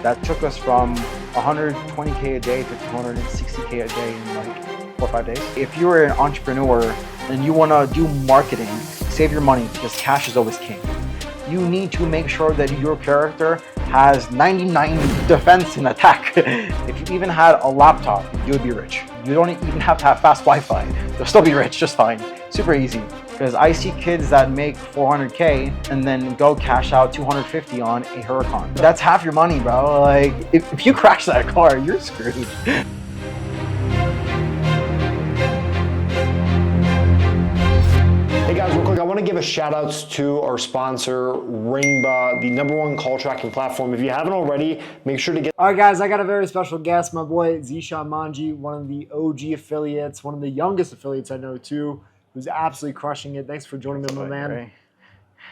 that took us from 120K a day to 260K a day in like 4 or 5 days. If you're an entrepreneur and you want to do marketing, save your money because cash is always king. You need to make sure that your character has 99 defense and attack. If you even had a laptop, you would be rich. You don't even have to have fast Wi-Fi. You'll still be rich just fine. Super easy. Because I see kids that make 400K and then go cash out 250 on a Huracan. That's half your money, bro. Like, if you crash that car, you're screwed. Hey guys, real quick, I want to give a shout outs to our sponsor, Ringba, the #1 call tracking platform. If you haven't already, make sure to get... All right, guys, I got a very special guest, my boy Zishan Manji, one of the OG affiliates, one of the youngest affiliates I know too, who's absolutely crushing it. Thanks for joining me, my man. Right.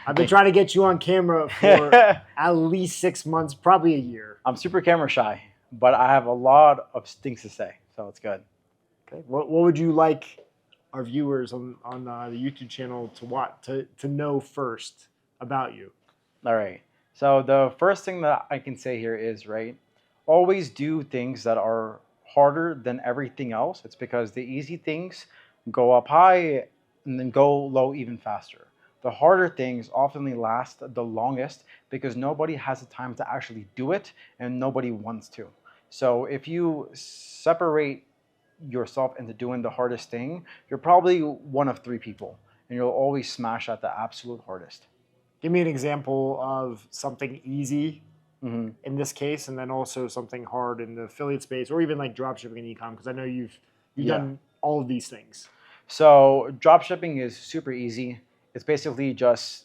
I've been trying to get you on camera for at least 6 months, probably a year. I'm super camera shy, but I have a lot of things to say, so it's good. Okay, what would you like our viewers on the YouTube channel to know first about you? All right. So the first thing that I can say here is, right, always do things that are harder than everything else. It's because the easy things go up high and then go low even faster. The harder things often last the longest because nobody has the time to actually do it and nobody wants to. So if you separate yourself into doing the hardest thing, you're probably one of 3 people and you'll always smash at the absolute hardest. Give me an example of something easy Mm-hmm. in this case, and then also something hard in the affiliate space, or even like dropshipping and e-com, because I know you've done all of these things. So dropshipping is super easy. It's basically just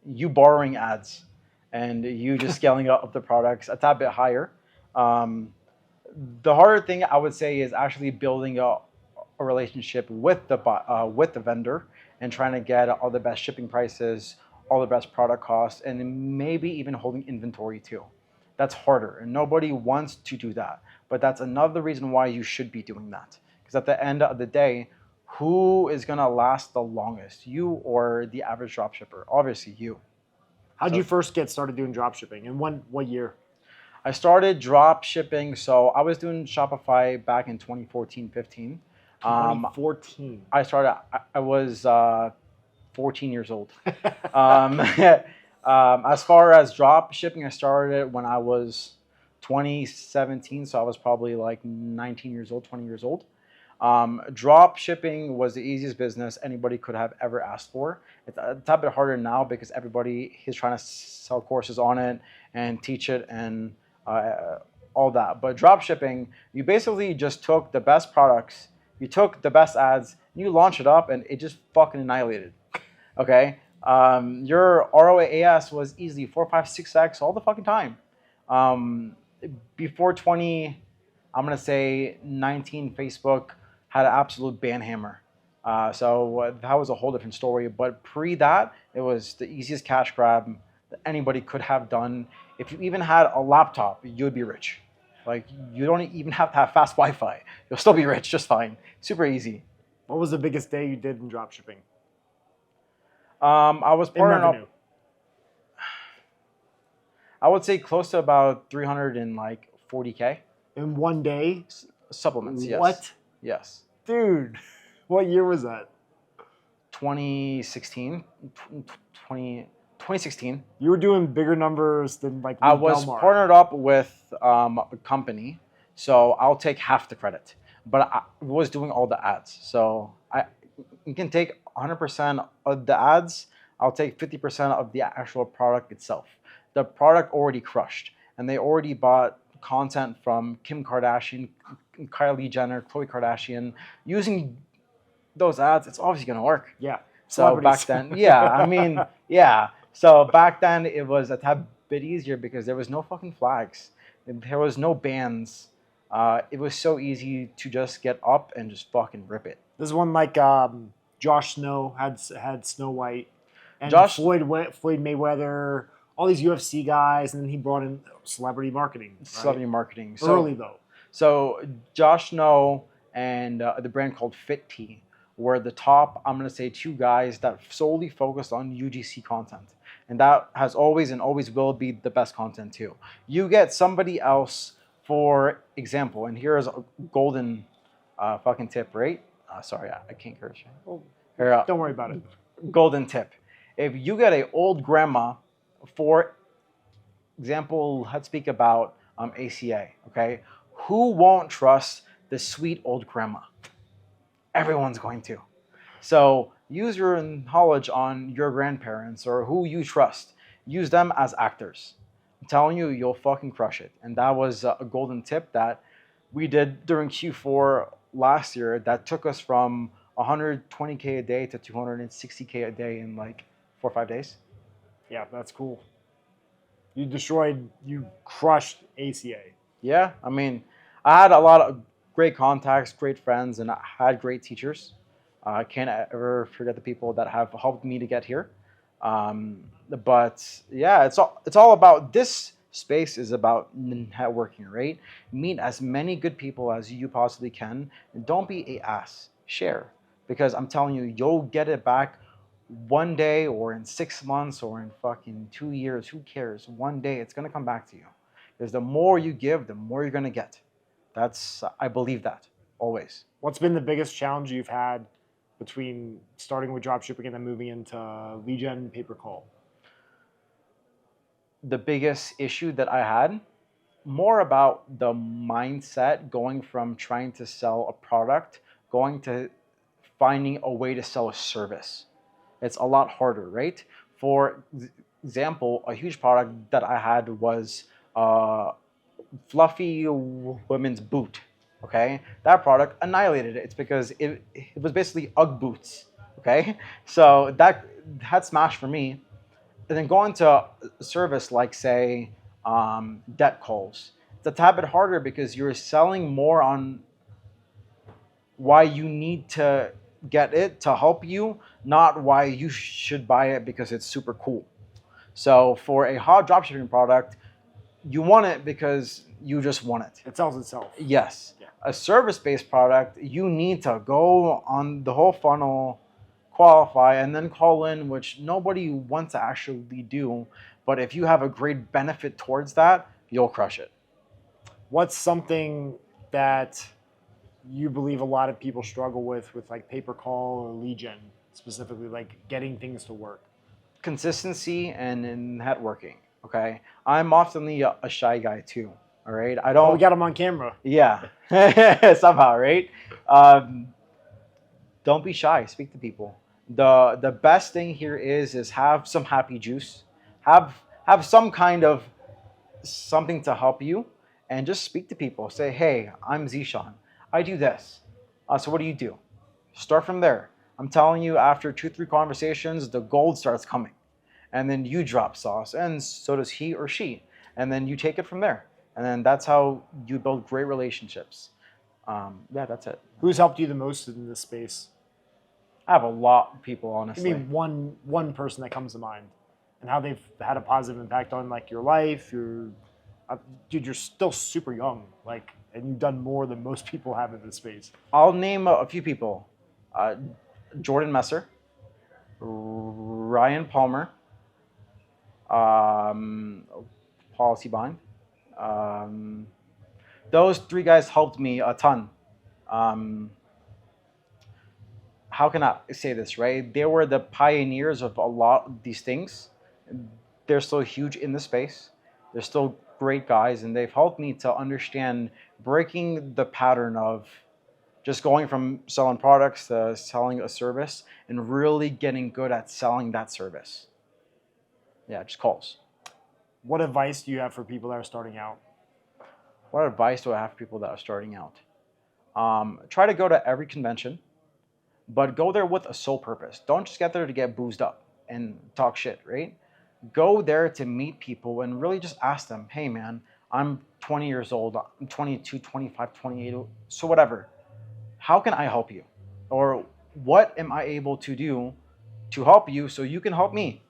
you borrowing ads and you just scaling up the products a tad bit higher. The harder thing I would say is actually building a relationship with the vendor and trying to get all the best shipping prices, all the best product costs, and maybe even holding inventory too. That's harder, and nobody wants to do that. But that's another reason why you should be doing that. Because at the end of the day, who is gonna last the longest, you or the average dropshipper? Obviously, you. How did you first get started doing dropshipping, and what year? I started drop shipping, so I was doing Shopify back in 2014, 15. 2014. I was 14 years old. As far as drop shipping, I started when I was 2017, so I was probably like 19 years old, 20 years old. Drop shipping was the easiest business anybody could have ever asked for. It's a tad bit harder now because everybody is trying to sell courses on it and teach it and all that. But drop shipping, you basically just took the best products, you took the best ads, and you launched it up, and it just fucking annihilated. Okay, your ROAS was easily 4, 5, 6x all the fucking time. Before I'm gonna say 19, Facebook had an absolute ban hammer. So that was a whole different story. But pre that, it was the easiest cash grab that anybody could have done. If you even had a laptop, you would be rich. Like, you don't even have to have fast Wi-Fi. You'll still be rich just fine. Super easy. What was the biggest day you did in dropshipping? I was In partnering revenue. up. I would say close to about 340K. In one day? Supplements, yes. What? Yes. Dude, what year was that? 2016. 2016. You were doing bigger numbers than like I was Belmar. partnered up with a company, so I'll take half the credit. But I was doing all the ads. So you can take 100% of the ads. I'll take 50% of the actual product itself. The product already crushed, and they already bought content from Kim Kardashian, Kylie Jenner, Khloe Kardashian. Using those ads, it's obviously going to work. Yeah. So back then, yeah, I mean, yeah. So back then it was a tad bit easier because there was no fucking flags. There was no bans. It was so easy to just get up and just fucking rip it. This is one like Josh Snow had Snow White, and Floyd Mayweather, all these UFC guys, and then he brought in celebrity marketing. Right? Celebrity marketing. So, early though. So Josh Snow and the brand called Fit Tea were the top, I'm going to say, 2 guys that solely focused on UGC content. And that has always and always will be the best content too. You get somebody else, for example, and here's a golden fucking tip, right? Sorry, I can't curse. Well, Here, don't worry about it. golden tip. If you get a old grandma, for example, let's speak about ACA, okay? Who won't trust the sweet old grandma? Everyone's going to. So use your knowledge on your grandparents or who you trust. Use them as actors. I'm telling you, you'll fucking crush it. And that was a golden tip that we did during Q4 last year that took us from 120K a day to 260K a day in like 4 or 5 days. Yeah, that's cool. You crushed ACA. Yeah, I mean, I had a lot of great contacts, great friends, and I had great teachers. I can't ever forget the people that have helped me to get here. But yeah, it's all about this space is about networking, right? Meet as many good people as you possibly can, and don't be a ass. Share, because I'm telling you, you'll get it back one day or in 6 months or in fucking 2 years. Who cares? One day it's gonna come back to you, because the more you give, the more you're gonna get. I believe that always. What's been the biggest challenge you've had between starting with dropshipping and then moving into lead gen and pay per call? The biggest issue that I had, more about the mindset going from trying to sell a product, going to finding a way to sell a service. It's a lot harder, right? For example, a huge product that I had was fluffy women's boot. Okay, that product annihilated it. It's because it was basically UGG boots. Okay, so that had smashed for me. And then going to a service like, say, debt calls. It's a tad bit harder because you're selling more on why you need to get it to help you, not why you should buy it because it's super cool. So for a hot dropshipping product, you want it because you just want it. It sells itself. Yes. Yeah. A service-based product, you need to go on the whole funnel, qualify, and then call in, which nobody wants to actually do. But if you have a great benefit towards that, you'll crush it. What's something that you believe a lot of people struggle with like pay per call or lead gen, specifically like getting things to work? Consistency and in networking. Okay, I'm often a shy guy too. All right, I don't. Oh, we got him on camera. Yeah, somehow, right? Don't be shy. Speak to people. The best thing here is have some happy juice. Have some kind of something to help you, and just speak to people. Say, hey, I'm Zishan. I do this. So what do you do? Start from there. I'm telling you, after 2-3 conversations, the gold starts coming. And then you drop sauce, and so does he or she. And then you take it from there. And then that's how you build great relationships. Yeah, that's it. Who's helped you the most in this space? I have a lot of people, I honestly. mean, one person that comes to mind, and how they've had a positive impact on like your life. Dude, you're still super young, like, and you've done more than most people have in this space. I'll name a few people. Jordan Messer, Ryan Palmer, Policy Bind. Those 3 guys helped me a ton. How can I say this, right? They were the pioneers of a lot of these things. They're still huge in the space. They're still great guys, and they've helped me to understand breaking the pattern of just going from selling products to selling a service and really getting good at selling that service. Yeah, just calls. What advice do you have for people that are starting out? What advice do I have for people that are starting out? Try to go to every convention, but go there with a sole purpose. Don't just get there to get boozed up and talk shit, right? Go there to meet people and really just ask them, hey man, I'm 20 years old, I'm 22, 25, 28, so whatever. How can I help you? Or what am I able to do to help you so you can help me?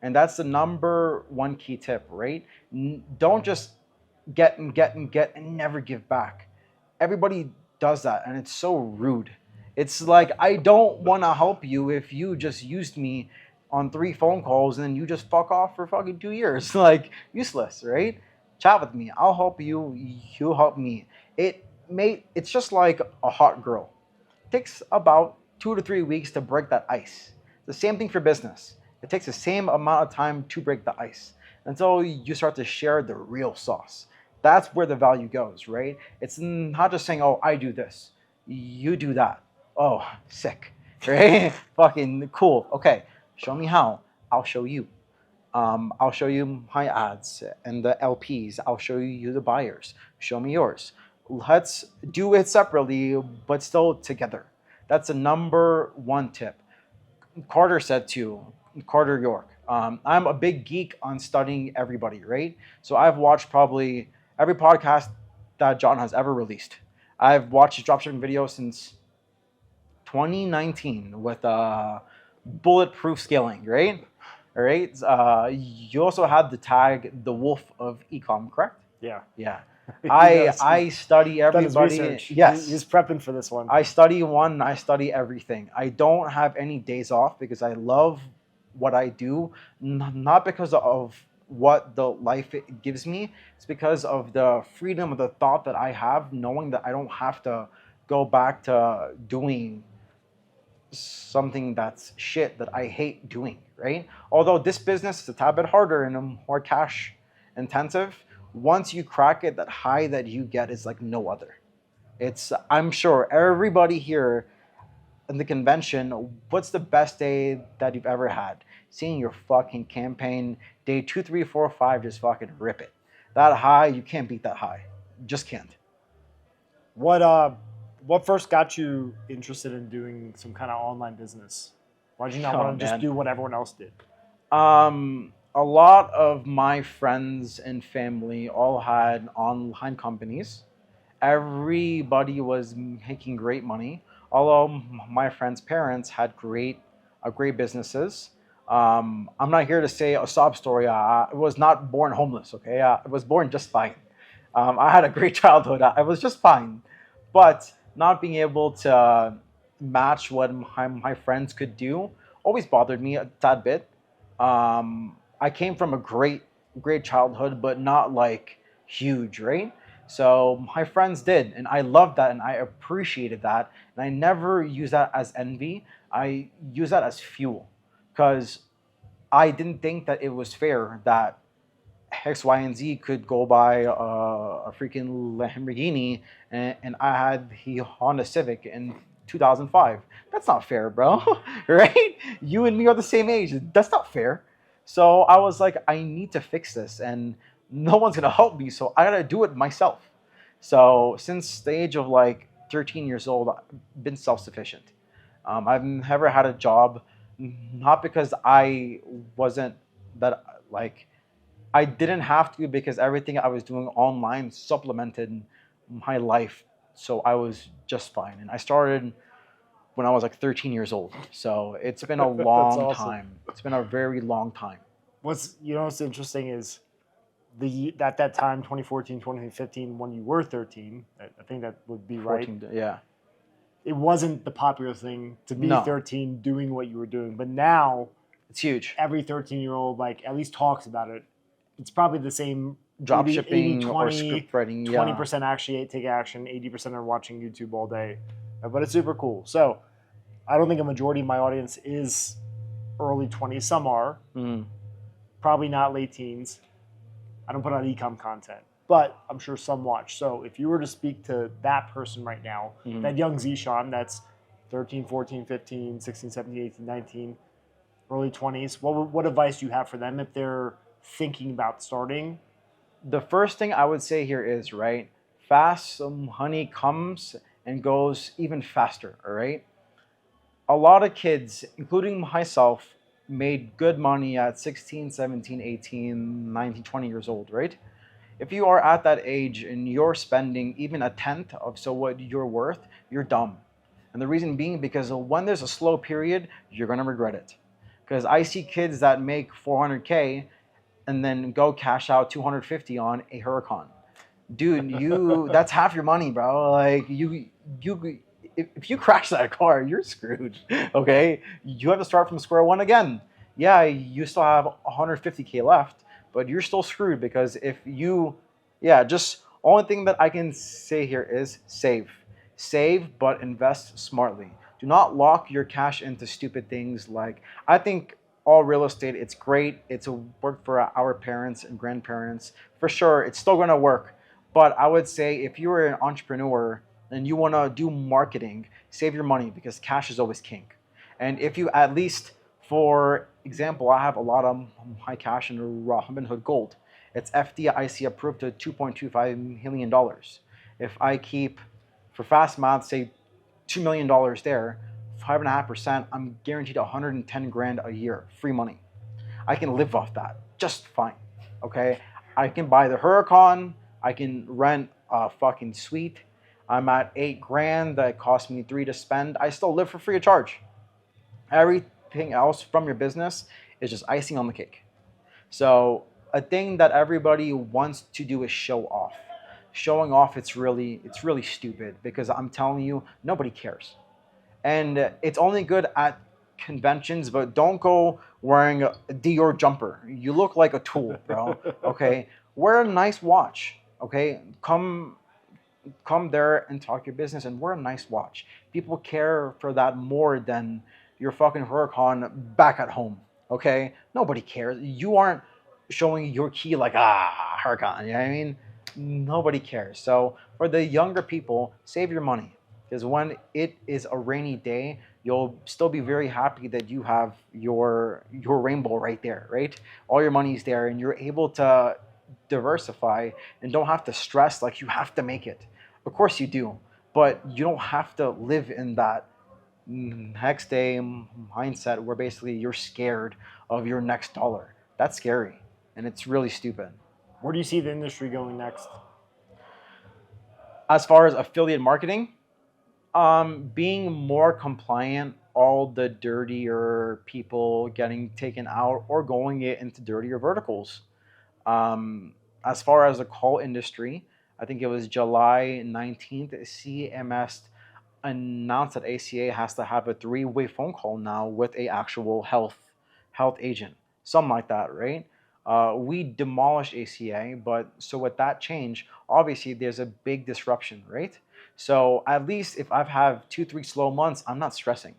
And that's the number one key tip, right? Don't just get and get and get and never give back. Everybody does that, and it's so rude. It's like, I don't want to help you if you just used me on 3 phone calls and then you just fuck off for fucking 2 years. Like, useless, right? Chat with me. I'll help you. You help me. It's just like a hot girl. It takes about 2 to 3 weeks to break that ice. The same thing for business. It takes the same amount of time to break the ice until you start to share the real sauce. That's where the value goes, right? It's not just saying, oh, I do this, you do that. Oh, sick, right? Fucking cool. Okay, show me how. I'll show you. I'll show you my ads and the LPs. I'll show you the buyers. Show me yours. Let's do it separately, but still together. That's the number one tip. Carter said too, Carter York. I'm a big geek on studying everybody, right? So I've watched probably every podcast that John has ever released. I've watched his dropshipping video since 2019 with bulletproof scaling, right? All right. You also had the tag the Wolf of Ecom, correct? Yeah. Yeah. Yes. I study Done his everybody. research. Yes. He's prepping for this one. I study one, I study everything. I don't have any days off because I love what I do, not because of what the life it gives me. It's because of the freedom of the thought that I have, knowing that I don't have to go back to doing something that's shit that I hate doing, right? Although this business is a tad bit harder and more cash intensive, once you crack it, that high that you get is like no other. I'm sure everybody here in the convention, what's the best day that you've ever had? Seeing your fucking campaign, day 2, 3, 4, 5, just fucking rip it. That high, you can't beat that high. Just can't. What first got you interested in doing some kind of online business? Why did you not want to just do what everyone else did? A lot of my friends and family all had online companies. Everybody was making great money. Although my friends' parents had great businesses. I'm not here to say a sob story. I was not born homeless. Okay, I was born just fine. I had a great childhood. I was just fine, but not being able to match what my friends could do always bothered me a tad bit. I came from a great childhood, but not like huge, right? So my friends did, and I loved that, and I appreciated that, and I never use that as envy. I use that as fuel, because I didn't think that it was fair that X, Y, and Z could go buy a freaking Lamborghini, and I had the Honda Civic in 2005. That's not fair, bro. Right? You and me are the same age. That's not fair. So I was like, I need to fix this, and no one's gonna help me, so I gotta do it myself. So since the age of like 13 years old, I've been self-sufficient. I've never had a job, not because I wasn't that like I didn't have to, because everything I was doing online supplemented my life, so I was just fine. And I started when I was like 13 years old. So it's been a long awesome. time. It's been a very long time. What's interesting is that time 2014, 2015, when you were 13, I think that would be right. 14, yeah. It wasn't the popular thing to be No. 13 doing what you were doing, but now It's huge. every 13-year-old like at least talks about it. It's probably the same Drop 80, shipping 80, or 20, script writing. Yeah. 20% actually take action, 80% are watching YouTube all day. But it's super cool. So I don't think a majority of my audience is early 20s. Some are. Mm. Probably not late teens. I don't put out e-com content, but I'm sure some watch. So if you were to speak to that person right now, that young Zishan that's 13, 14, 15, 16, 17, 18, 19, early 20s, what advice do you have for them if they're thinking about starting? The first thing I would say here is, right, fast honey comes and goes even faster, all right? A lot of kids, including myself, made good money at 16, 17, 18, 19, 20 years old, right? If you are at that age and you're spending even a tenth of so what you're worth, you're dumb. And the reason being because when there's a slow period, you're going to regret it. Because I see kids that make 400K and then go cash out 250 on a Huracan. Dude, that's half your money, bro. Like if you crash that car, you're screwed. Okay, you have to start from square one again. yeah, you still have 150K left, but you're still screwed because if you, yeah, just only thing that I can say here is save. Save, but invest smartly. Do not lock your cash into stupid things like, I think all real estate, it's great. It's a work for our parents and grandparents. For sure, it's still going to work. But I would say if you're an entrepreneur and you want to do marketing, save your money because cash is always king. And if you at least, for example, I have a lot of my cash in Robinhood Gold. It's FDIC approved to $2.25 million. If I keep, for fast math, say $2 million there, 5.5%, I'm guaranteed 110 grand a year, free money. I can live off that just fine. Okay, I can buy the Huracan. I can rent a fucking suite. I'm at 8 grand. That cost me 3 to spend. I still live for free of charge. Everything else from your business is just icing on the cake. So a thing that everybody wants to do is show off. Showing off, it's really stupid because I'm telling you, nobody cares. And it's only good at conventions, but don't go wearing a Dior jumper. You look like a tool, bro. Okay, wear a nice watch. Okay, come there and talk your business and wear a nice watch. People care for that more than your fucking Huracan back at home. Okay, nobody cares. You aren't showing your key like Huracan. You know what I mean? Nobody cares. So for the younger people, save your money because when it is a rainy day, you'll still be very happy that you have your rainbow right there, right? All your money's there, and you're able to diversify and don't have to stress like you have to make it. Of course you do, but you don't have to live in that next day mindset where basically you're scared of your next dollar. That's scary, and it's really stupid. Where do you see the industry going next? As far as affiliate marketing, being more compliant, all the dirtier people getting taken out or going into dirtier verticals. As far as the call industry, I think it was July 19th, CMS announced that ACA has to have a three-way phone call now with a actual health agent, something like that, right? We demolished ACA, but so with that change, obviously there's a big disruption, right? So at least if I've had 2, 3 slow months, I'm not stressing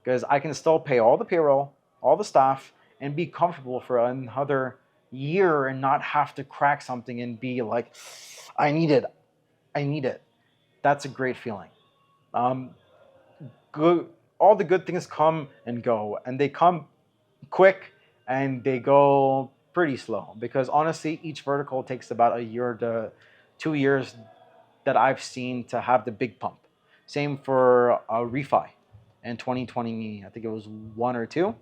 because I can still pay all the payroll, all the staff, and be comfortable for another year and not have to crack something and be like, I need it, I need it. That's a great feeling. Um, good, all the good things come and go, and they come quick and they go pretty slow because honestly, each vertical takes about a year to 2 years that I've seen to have the big pump. Same for refi in 2020, I think it was one or two.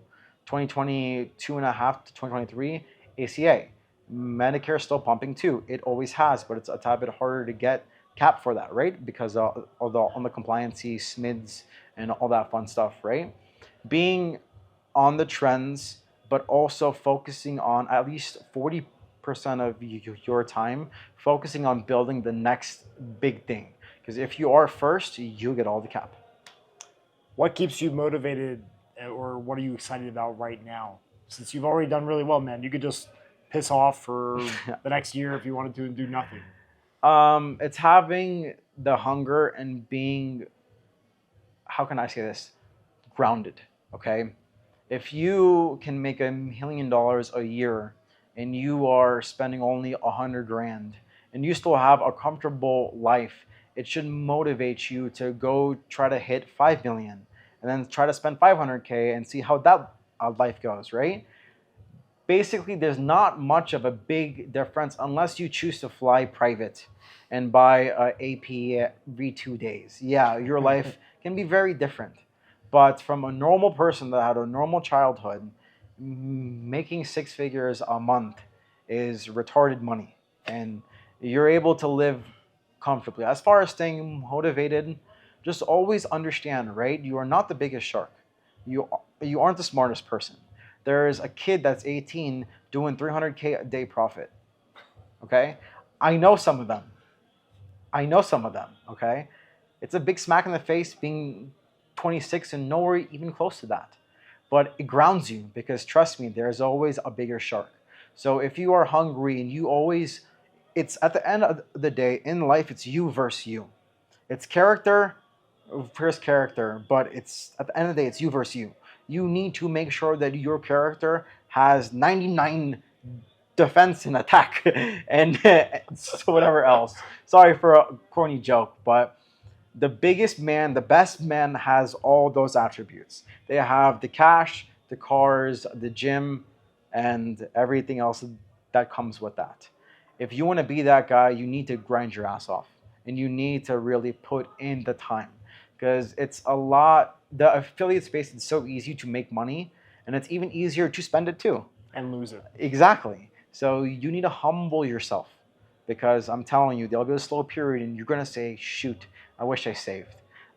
2022 and a half to 2023, ACA. Medicare still pumping too. It always has, but it's a tad bit harder to get cap for that, right? Because of the on the compliancy, SMIDs, and all that fun stuff, right? Being on the trends, but also focusing on at least 40% of your time, focusing on building the next big thing. Because if you are first, you get all the cap. What keeps you motivated, or what are you excited about right now? Since you've already done really well, man, you could just piss off for the next year if you wanted to and do nothing. It's having the hunger and being, how can I say this, grounded. Okay, if you can make $1 million a year and you are spending only 100 grand and you still have a comfortable life, it should motivate you to go try to hit 5 million and then try to spend 500K and see how that life goes, right? Basically, there's not much of a big difference unless you choose to fly private and buy a AP every 2 days. Yeah, your life can be very different. But from a normal person that had a normal childhood, making 6 figures a month is retarded money. And you're able to live comfortably. As far as staying motivated, just always understand, right? You are not the biggest shark. You aren't the smartest person. There's a kid that's 18 doing 300K a day profit. Okay? I know some of them. Okay? It's a big smack in the face being 26 and nowhere even close to that. but it grounds you because trust me, there's always a bigger shark. So if you are hungry and you always, it's at the end of the day in life, it's you versus you. It's character versus character, but it's at the end of the day, it's you versus you. You need to make sure that your character has 99 defense and attack and so whatever else. Sorry for a corny joke, but the biggest man, the best man has all those attributes. They have the cash, the cars, the gym, and everything else that comes with that. If you want to be that guy, you need to grind your ass off and you need to really put in the time because it's a lot. The affiliate space is so easy to make money and it's even easier to spend it too. And lose it. Exactly. So you need to humble yourself because I'm telling you, there'll be a slow period and you're going to say, shoot, I wish I saved.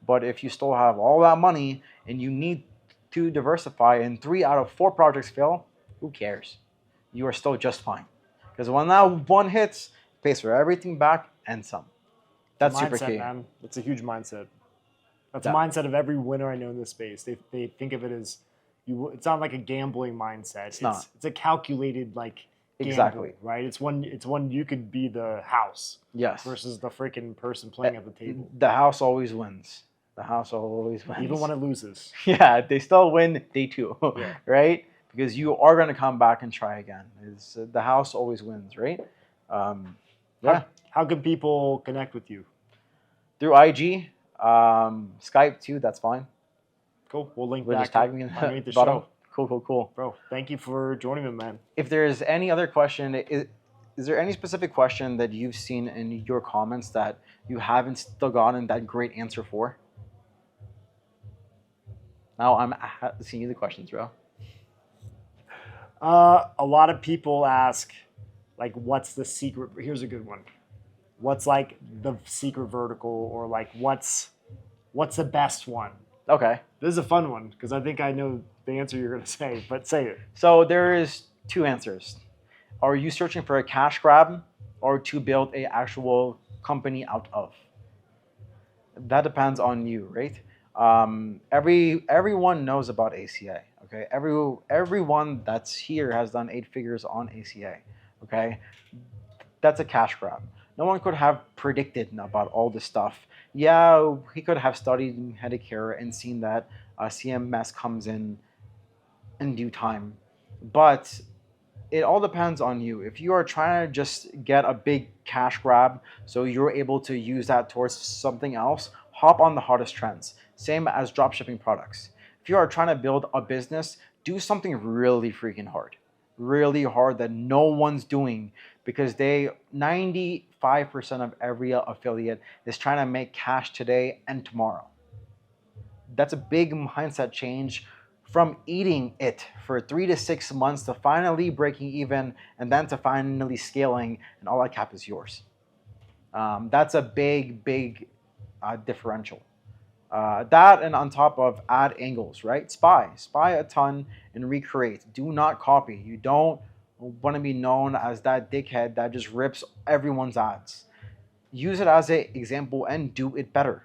But if you still have all that money and you need to diversify and 3 out of 4 projects fail, who cares? You are still just fine. Because when that one hits, it pays for everything back and some. That's Mindset, super key. man. That's a huge mindset. That's Yeah. a mindset of every winner I know in this space. They think of it as it's not like a gambling mindset. It's not. It's a calculated like gamble, Exactly. right? It's one you could be the house Yes. versus the freaking person playing at the table. The house always wins. The house always wins. Even when it loses. Yeah, they still win day 2, Yeah. right? Because you are going to come back and try again. It's, the house always wins, right? Yeah. How can people connect with you? Through IG, Skype too, that's fine. Cool. We'll link We'll back just tag me in underneath the bottom. show. Cool. Bro, thank you for joining me, man. If there's any other question, is there any specific question that you've seen in your comments that you haven't still gotten that great answer for? Now I'm seeing you the questions, bro. A lot of people ask, like, what's the secret? Here's a good one. What's like the secret vertical, or like what's the best one? Okay. This is a fun one because I think I know the answer you're gonna say, but say it. So there is 2 answers. Are you searching for a cash grab or to build a actual company out of? That depends on you, right? Everyone knows about ACA. Okay, everyone that's here has done 8 figures on ACA. Okay, that's a cash grab. No one could have predicted about all this stuff. Yeah, he could have studied Medicare and seen that CMS comes in due time, but it all depends on you. If you are trying to just get a big cash grab so you're able to use that towards something else, hop on the hottest trends. Same as dropshipping products. If you are trying to build a business, do something really freaking hard. Really hard that no one's doing because 95% of every affiliate is trying to make cash today and tomorrow. That's a big mindset change from eating it for 3 to 6 months to finally breaking even and then to finally scaling and all that cap is yours. That's a big differential. That and on top of add angles, right? Spy a ton and recreate. Do not copy. You don't want to be known as that dickhead that just rips everyone's ads. Use it as an example and do it better.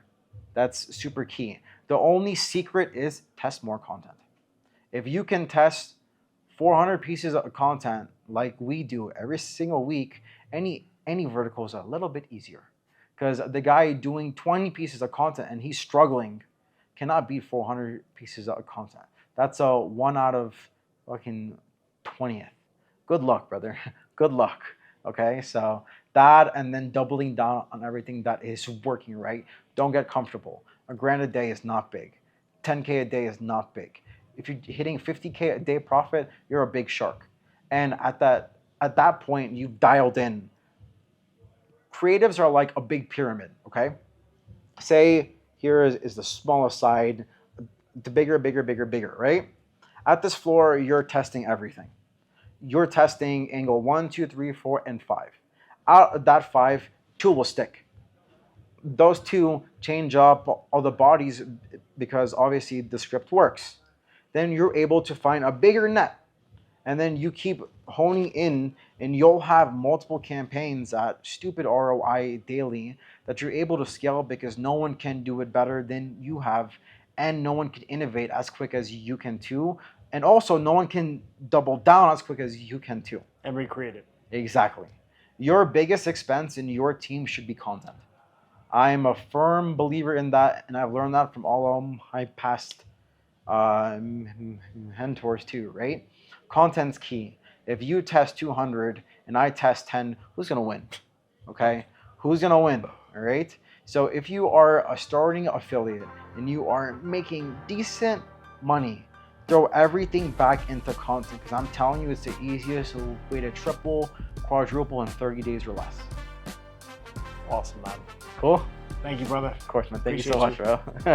That's super key. The only secret is test more content. If you can test 400 pieces of content like we do every single week, any vertical is a little bit easier. Because the guy doing 20 pieces of content and he's struggling cannot beat 400 pieces of content. That's a 1 out of fucking 20th. Good luck, brother. Good luck. Okay, so that and then doubling down on everything that is working, right? Don't get comfortable. A grand a day is not big. 10K a day is not big. If you're hitting 50K a day profit, you're a big shark. And at that point, you've dialed in. Creatives are like a big pyramid, okay? Say here is the smallest side, the bigger, right? At this floor, you're testing everything. You're testing angle 1, 2, 3, 4, and 5. Out of that 5, 2 will stick. Those 2 change up all the bodies because obviously the script works. Then you're able to find a bigger net. And then you keep honing in and you'll have multiple campaigns at stupid ROI daily that you're able to scale because no one can do it better than you have and no one can innovate as quick as you can too. And also, no one can double down as quick as you can too. And recreate it. Exactly. Your biggest expense in your team should be content. I'm a firm believer in that, and I've learned that from all of my past mentors too, right? Content's key. If you test 200 and I test 10, who's going to win? Okay? Who's going to win? All right? So if you are a starting affiliate and you are making decent money, throw everything back into content, because I'm telling you, it's the easiest way to triple, quadruple in 30 days or less. Awesome, man. Cool? Thank you, brother. Of course, man. Thank you so Appreciate much, bro.